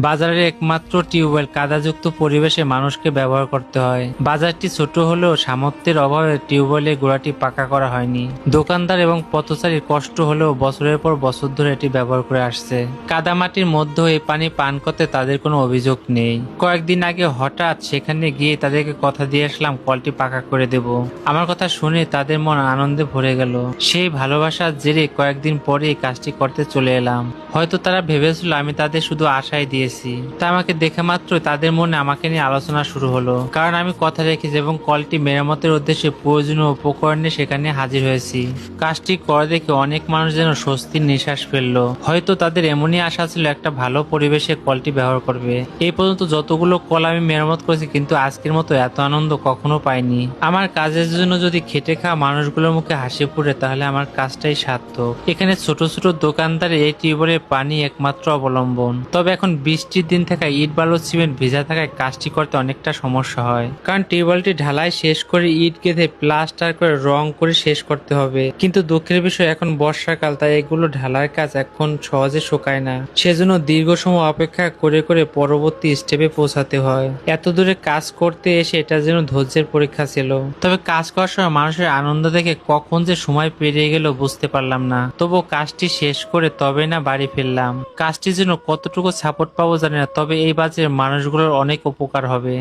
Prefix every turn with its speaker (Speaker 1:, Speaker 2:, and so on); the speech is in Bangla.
Speaker 1: বাজারের একমাত্র টিউবওয়েল কাদাযুক্ত পরিবেশে মানুষকে ব্যবহার করতে হয়। বাজারটি ছোট হলেও সামর্থ্যের অভাবে টিউবওয়েলের গোড়াটি পাকা করা হয়নি। দোকানদার এবং পথচারীর কষ্ট হলেও বছরের পর বছর ধরে এটি ব্যবহার করে আসছে। কাদামাটির মধ্যেও এই পানি পান করতে তাদের কোনো অভিযোগ নেই। কয়েকদিন আগে হঠাৎ সেখানে গিয়ে তাদেরকে কথা দিয়ে আসলাম কলটি পাকা করে দেব। আমার কথা শুনে তাদের মন আনন্দে ভরে গেল। সেই ভালোবাসার জেরে কয়েকদিন পরে এই কাজটি করতে চলে এলাম। হয়তো তারা ভেবেছিল আমি তাদের শুধু আশাই দিয়েছি। তা আমাকে দেখে মাত্র তাদের মনে আমাকে নিয়ে আলোচনা শুরু হলো, কারণ আমি কথা রেখেছি এবং কলটি মেরামতের উদ্দেশ্যে প্রয়োজনীয় উপকরণ নিয়ে সেখানে হাজির হয়েছি। কাজটি করে দেখে অনেক মানুষ যেন স্বস্তির নিঃশ্বাস ফেললো। হয়তো তাদের এমনই আশা ছিল একটা ভালো পরিবেশে কলটি ব্যবহার করবে। এই পর্যন্ত যতগুলো কল আমি মেরামত করেছি, কিন্তু আজকের মতো এত আনন্দ কখনো পাইনি। আমার কাজের জন্য যদি খেটে খাওয়া মানুষগুলোর মুখে হাসি ফুটে, তাহলে আমার কাজটাই সার্থক। এখানে ছোট ছোট দোকানদারে এই টিউবওয়েলের পানি একমাত্র অবলম্বন। তবে এখন বৃষ্টির দিন থাকায় ইট বালু সিমেন্ট ভেজা থাকায় কাজটি করতে অনেকটা সমস্যা হয়, কারণ টিউবওয়েলটি ঢালাই শেষ করে ইট গেঁথে প্লাস্টার করে রং করে শেষ করতে হবে। কিন্তু দুঃখের বিষয় এখন বর্ষাকাল, তাই এগুলো ঢালার কাজ এখন সহজে শুকায় না। সেজন্য দীর্ঘ সময় অপেক্ষা করে করে পরবর্তী স্টেপে পৌঁছাতে হয়। এত দূরে কাজ করতে এসে এটা যেন ধৈর্যের পরীক্ষা ছিল। তবে কাজ করার সময় মানুষের আনন্দ দেখে কখন যে সময় পেরিয়ে গেল বুঝতে পারলাম না। তবুও কাজটি শেষ করে তবে না বাড়ি ফিরলাম। কাজটির জন্য কতটুকু সাপোর্ট পাবো জানি না, তবে এই বাজের মানুষগুলোর অনেক উপকার হবে।